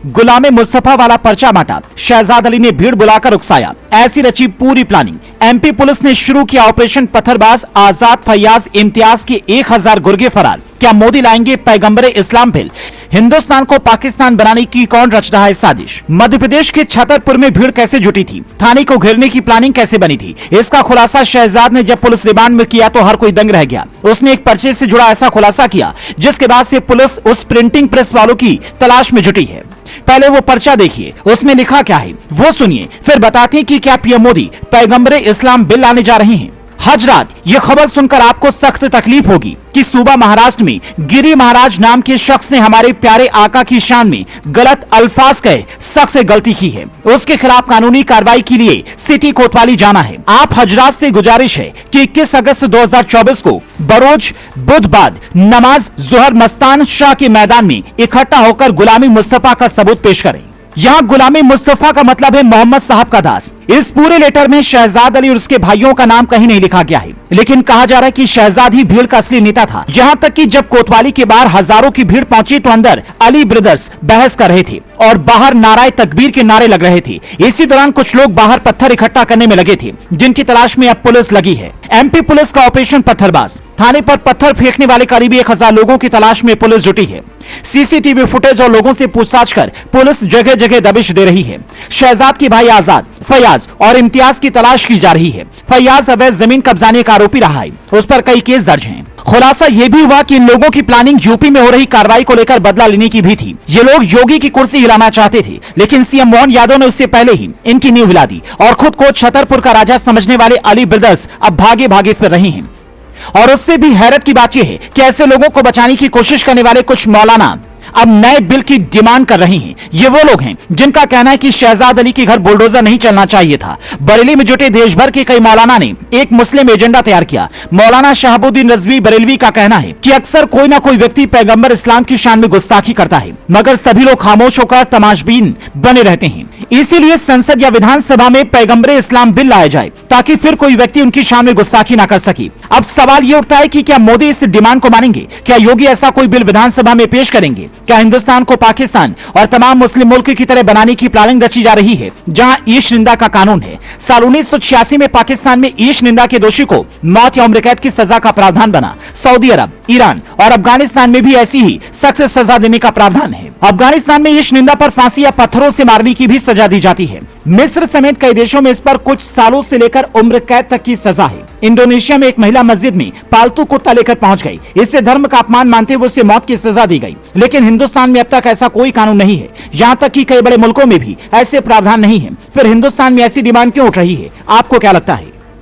गुलाम मुस्तफा वाला पर्चा बांटा, शहजाद अली ने भीड़ बुलाकर उकसाया, ऐसी रची पूरी प्लानिंग। एमपी पुलिस ने शुरू किया ऑपरेशन पत्थरबाज, आजाद, फैयाज, इम्तियाज के 1000 गुर्गे फरार। क्या मोदी लाएंगे पैगंबरे इस्लाम बिल? हिंदुस्तान को पाकिस्तान बनाने की कौन रच रहा है साजिश? मध्य प्रदेश के छतरपुर में भीड़ कैसे जुटी थी? थाने को घेरने की प्लानिंग कैसे बनी थी? इसका खुलासा शहजाद ने जब पुलिस रिमांड में किया तो हर कोई दंग रह गया। उसने एक पर्चे से जुड़ा ऐसा खुलासा किया जिसके बाद से पुलिस उस प्रिंटिंग प्रेस वालों की तलाश में जुटी है। पहले वो पर्चा देखिए, उसमें लिखा क्या है वो सुनिए, फिर बताते हैं कि क्या पीएम मोदी पैगंबरे इस्लाम बिल लाने जा रहे हैं। हजरात, ये खबर सुनकर आपको सख्त तकलीफ होगी कि सूबा महाराष्ट्र में गिरी महाराज नाम के शख्स ने हमारे प्यारे आका की शान में गलत अल्फाज कहे सख्त गलती की है। उसके खिलाफ कानूनी कार्रवाई के लिए सिटी कोतवाली जाना है। आप हजरात से गुजारिश है कि 21 अगस्त 2024 को बरोज बुध बाद नमाज जोहर मस्तान शाह के मैदान में इकट्ठा होकर गुलामी मुस्तफा का सबूत पेश करें। यहाँ गुलामी मुस्तफा का मतलब है मोहम्मद साहब का दास। इस पूरे लेटर में शहजाद अली और उसके भाइयों का नाम कहीं नहीं लिखा गया है, लेकिन कहा जा रहा है कि शहजाद ही भीड़ का असली नेता था। यहाँ तक कि जब कोतवाली के बाहर हजारों की भीड़ पहुंची तो अंदर अली ब्रदर्स बहस कर रहे थे और बाहर नाराए तकबीर के नारे लग रहे थे। इसी दौरान कुछ लोग बाहर पत्थर इकट्ठा करने में लगे थे, जिनकी तलाश में अब पुलिस लगी है। एमपी पुलिस का ऑपरेशन पत्थरबाज, थाने पर पत्थर फेंकने वाले करीब 1000 लोगों की तलाश में पुलिस जुटी है। सीसीटीवी फुटेज और लोगों से पूछताछ कर पुलिस जगह जगह दबिश दे रही है। शहजाद के भाई आजाद, फैयाज और इम्तियाज की तलाश की जा रही है। फैयाज अवैध जमीन कब्जाने का आरोपी रहा है, उस पर कई केस दर्ज हैं। खुलासा यह भी हुआ कि इन लोगों की प्लानिंग यूपी में हो रही कार्रवाई को लेकर बदला लेने की भी थी। ये लोग योगी की कुर्सी हिलाना चाहते थे, लेकिन सीएम मोहन यादव ने उससे पहले ही इनकी नींव हिला दी और खुद को छतरपुर का राजा समझने वाले अली ब्रदर्स अब भागे भागे फिर रहे हैं। और उससे भी हैरत की बात यह है कि ऐसे लोगों को बचाने की कोशिश करने वाले कुछ मौलाना अब नए बिल की डिमांड कर रहे हैं। ये वो लोग हैं जिनका कहना है कि शहजाद अली के घर बुलडोजर नहीं चलना चाहिए था। बरेली में जुटे देश भर के कई मौलाना ने एक मुस्लिम एजेंडा तैयार किया। मौलाना शहाबुद्दीन रजवी बरेलवी का कहना है कि अक्सर कोई ना कोई व्यक्ति पैगंबर इस्लाम की शान में गुस्ताखी करता है, मगर सभी लोग खामोश होकर तमाशबीन बने रहते हैं। इसीलिए संसद या विधानसभा में पैगंबरे इस्लाम बिल लाया जाए ताकि फिर कोई व्यक्ति उनकी शान में गुस्ताखी ना कर सके। अब सवाल ये उठता है कि क्या मोदी इस डिमांड को मानेंगे? क्या योगी ऐसा कोई बिल विधानसभा में पेश करेंगे? क्या हिंदुस्तान को पाकिस्तान और तमाम मुस्लिम मुल्क की तरह बनाने की प्लानिंग रची जा रही है, जहां ईश निंदा का कानून है? साल 1986 में पाकिस्तान में ईश निंदा के दोषी को मौत या उम्र कैद की सजा का प्रावधान बना। सऊदी अरब, ईरान और अफगानिस्तान में भी ऐसी ही सख्त सजा देने का प्रावधान है। अफगानिस्तान में ईश निंदा पर फांसी या पत्थरों से मारने की भी सजा दी जाती है। मिस्र समेत कई देशों में इस पर कुछ सालों से लेकर उम्र कैद तक की सजा है। इंडोनेशिया में एक महिला मस्जिद में पालतू कुत्ता लेकर पहुंच गई। इससे धर्म का अपमान मानते हुए उसे मौत की सजा दी गई। लेकिन हिंदुस्तान में अब तक ऐसा कोई कानून नहीं है। यहाँ तक कि कई बड़े मुल्कों में भी ऐसे प्रावधान नहीं है। फिर हिंदुस्तान में ऐसी डिमांड क्यों उठ रही है? आपको क्या लगता है?